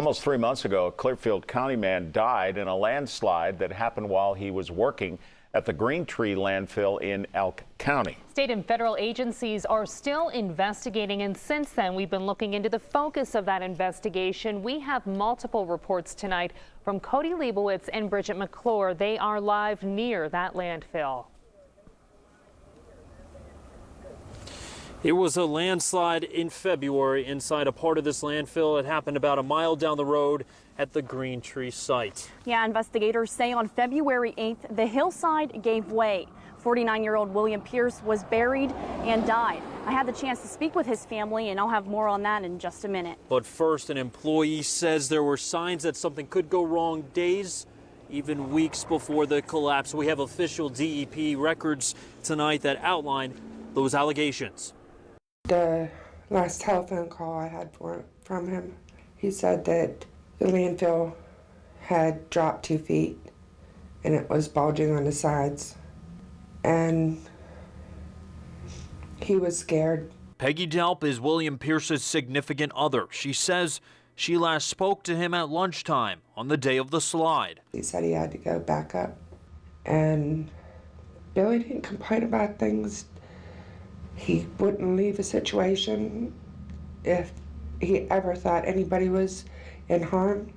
Almost 3 months ago, a Clearfield County man died in a landslide that happened while he was working at the Greentree Landfill in Elk County. State and federal agencies are still investigating, and since then we've been looking into the focus of that investigation. We have multiple reports tonight from Cody Leibowitz and Bridget McClure. They are live near that landfill. It was a landslide in February inside a part of this landfill. It happened about a mile down the road at the Greentree site. Yeah, investigators say on February 8th, the hillside gave way. 49-year-old William Pierce was buried and died. I had the chance to speak with his family, and I'll have more on that in just a minute. But first, an employee says there were signs that something could go wrong days, even weeks before the collapse. We have official DEP records tonight that outline those allegations. The last telephone call I had from him, he said that the landfill had dropped 2 feet and it was bulging on the sides. And he was scared. Peggy Delp is William Pierce's significant other. She says she last spoke to him at lunchtime on the day of the slide. He said he had to go back up. And Billy didn't complain about things. He wouldn't leave a situation if he ever thought anybody was in harm.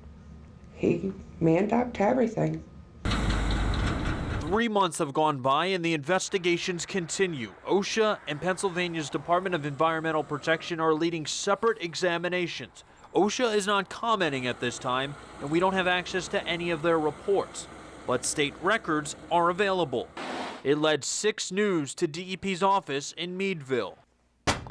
He manned up to everything. 3 months have gone by and the investigations continue. OSHA and Pennsylvania's Department of Environmental Protection are leading separate examinations. OSHA is not commenting at this time, and we don't have access to any of their reports, but state records are available. It led 6 News to DEP's office in Meadville.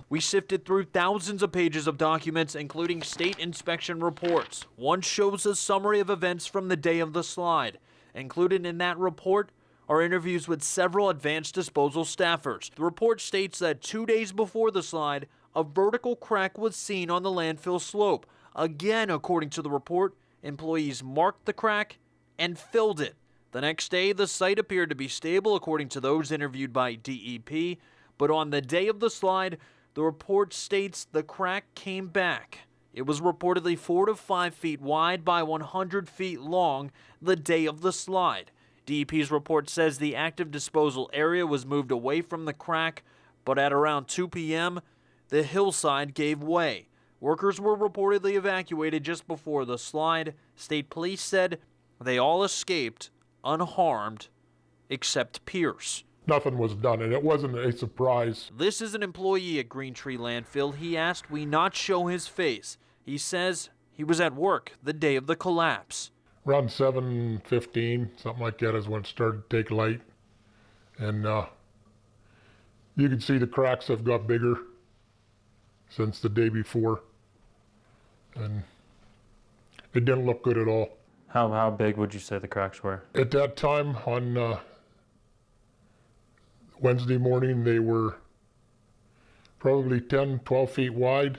We sifted through thousands of pages of documents, including state inspection reports. One shows a summary of events from the day of the slide. Included in that report are interviews with several advanced disposal staffers. The report states that 2 days before the slide, a vertical crack was seen on the landfill slope. Again, according to the report, employees marked the crack and filled it. The next day, the site appeared to be stable, according to those interviewed by DEP. But on the day of the slide, the report states the crack came back. It was reportedly 4 to 5 feet wide by 100 feet long the day of the slide. DEP's report says the active disposal area was moved away from the crack, but at around 2 p.m., the hillside gave way. Workers were reportedly evacuated just before the slide. State police said they all escaped unharmed, except Pierce. Nothing was done, and it wasn't a surprise. This is an employee at Greentree Landfill. He asked we not show his face. He says he was at work the day of the collapse. Around 7:15, something like that, is when it started to take light. And you can see the cracks have got bigger since the day before. And it didn't look good at all. How big would you say the cracks were? At that time, on Wednesday morning, they were probably 10, 12 feet wide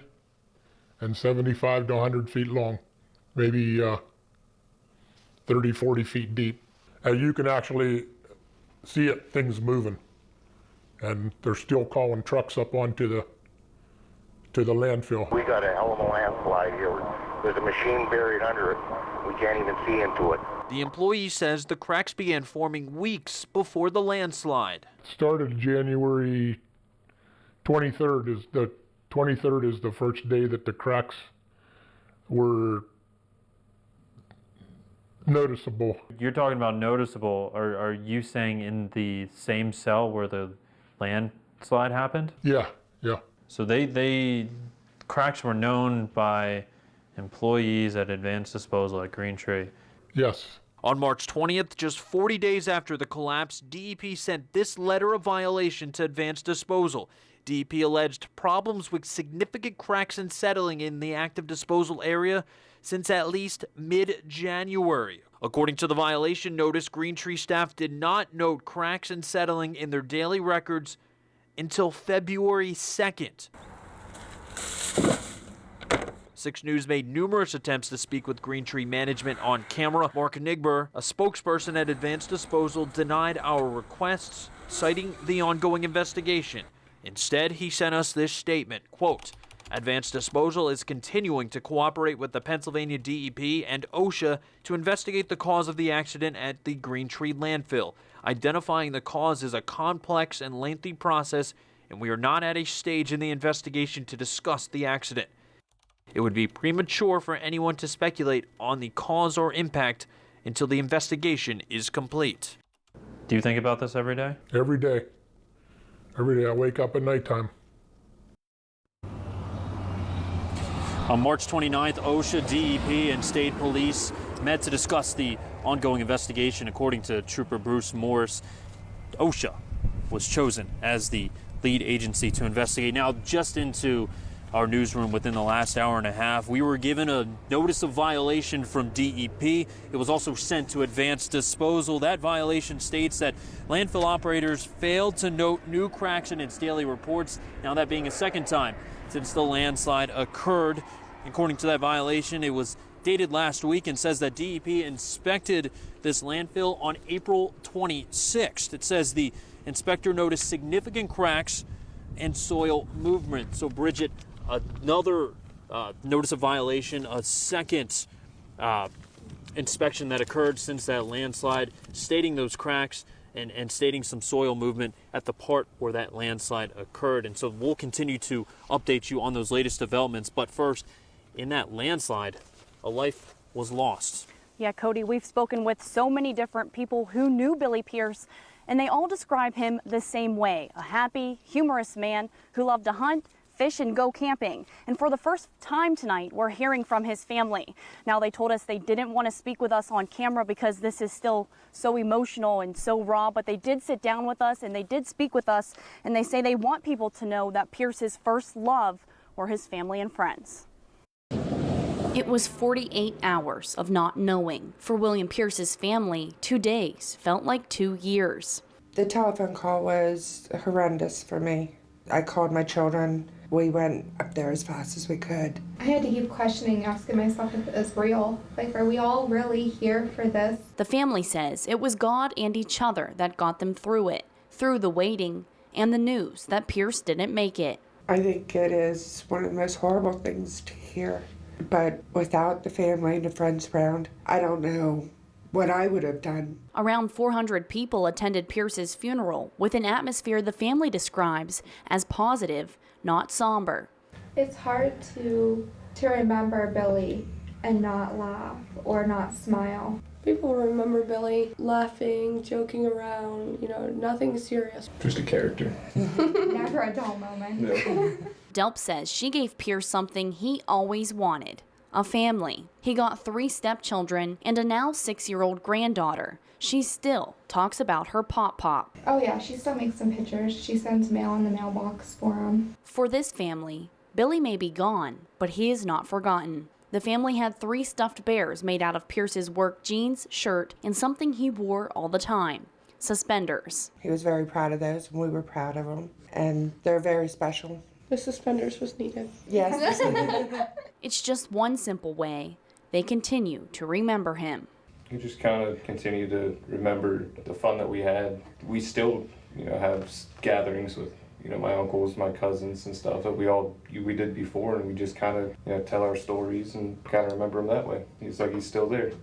and 75 to 100 feet long, maybe 30, 40 feet deep. And you can actually see things moving. And they're still calling trucks up onto the landfill. We got a hell of a landslide here. There's a machine buried under it. We can't even see into it. The employee says the cracks began forming weeks before the landslide. Started January 23rd. Is the first day that the cracks were noticeable. You're talking about noticeable. Are you saying in the same cell where the landslide happened? Yeah. So they cracks were known by employees at Advanced Disposal at Greentree. Yes. On March 20th, just 40 days after the collapse, DEP sent this letter of violation to Advanced Disposal. DEP alleged problems with significant cracks and settling in the active disposal area since at least mid-January. According to the violation notice, Greentree staff did not note cracks and settling in their daily records until February 2nd. 6 News made numerous attempts to speak with Greentree management on camera. Mark Nigber, a spokesperson at Advanced Disposal, denied our requests, citing the ongoing investigation. Instead, he sent us this statement, quote, Advanced Disposal is continuing to cooperate with the Pennsylvania DEP and OSHA to investigate the cause of the accident at the Greentree Landfill. Identifying the cause is a complex and lengthy process, and we are not at a stage in the investigation to discuss the accident. It would be premature for anyone to speculate on the cause or impact until the investigation is complete. Do you think about this every day? Every day. Every day I wake up at nighttime. On March 29th, OSHA, DEP, and state police met to discuss the ongoing investigation. According to Trooper Bruce Morris, OSHA was chosen as the lead agency to investigate. Now, just into our newsroom within the last hour and a half, we were given a notice of violation from DEP. It was also sent to Advanced Disposal. That violation states that landfill operators failed to note new cracks in its daily reports. Now, that being a second time since the landslide occurred. According to that violation, it was dated last week and says that DEP inspected this landfill on April 26th. It says the inspector noticed significant cracks and soil movement. So, Bridget, another notice of violation, a second inspection that occurred since that landslide, stating those cracks and stating some soil movement at the part where that landslide occurred. And so we'll continue to update you on those latest developments. But first, in that landslide, a life was lost. Yeah, Cody, we've spoken with so many different people who knew Billy Pierce, and they all describe him the same way: a happy, humorous man who loved to hunt, fish, and go camping. And for the first time tonight, we're hearing from his family. Now, they told us they didn't want to speak with us on camera because this is still so emotional and so raw, but they did sit down with us and they did speak with us, and they say they want people to know that Pierce's first love were his family and friends. It was 48 hours of not knowing. For William Pierce's family, 2 days felt like 2 years. The telephone call was horrendous for me. I called my children. We went up there as fast as we could. I had to keep questioning, asking myself if it was real. Like, are we all really here for this? The family says it was God and each other that got them through it, through the waiting and the news that Pierce didn't make it. I think it is one of the most horrible things to hear. But without the family and the friends around, I don't know what I would have done. Around 400 people attended Pierce's funeral with an atmosphere the family describes as positive, not somber. It's hard to remember Billy and not laugh or not smile. People remember Billy laughing, joking around, nothing serious. Just a character. Never a dull moment. No. Delp says she gave Pierce something he always wanted: a family. He got 3 stepchildren and a now 6-year-old granddaughter. She still talks about her pop-pop. Oh yeah, she still makes some pictures. She sends mail in the mailbox for him. For this family, Billy may be gone, but he is not forgotten. The family had 3 stuffed bears made out of Pierce's work jeans, shirt, and something he wore all the time: suspenders. He was very proud of those, and we were proud of them. And they're very special. The suspenders was needed. Yes. It's just one simple way they continue to remember him. We just kind of continue to remember the fun that we had. We still, have gatherings with, my uncles, my cousins and stuff that we did before, and we just kind of, tell our stories and kind of remember him that way. He's still there.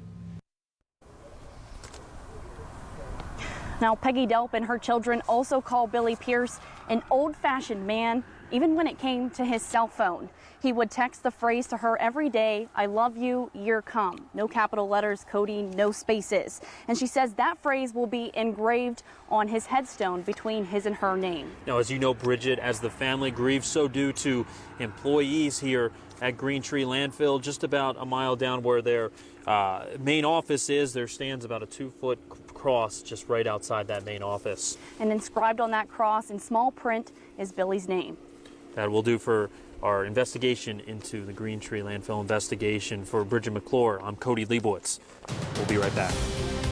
Now, Peggy Delp and her children also call Billy Pierce an old-fashioned man, even when it came to his cell phone. He would text the phrase to her every day: "I love you, you're come." No capital letters, Cody, no spaces. And she says that phrase will be engraved on his headstone between his and her name. Now, as you know, Bridget, as the family grieves, so do to employees here at Greentree Landfill, just about a mile down where their main office is. There stands about a 2-foot cross just right outside that main office. And inscribed on that cross in small print is Billy's name. That will do for our investigation into the Greentree Landfill investigation. For Bridget McClure, I'm Cody Leibowitz. We'll be right back.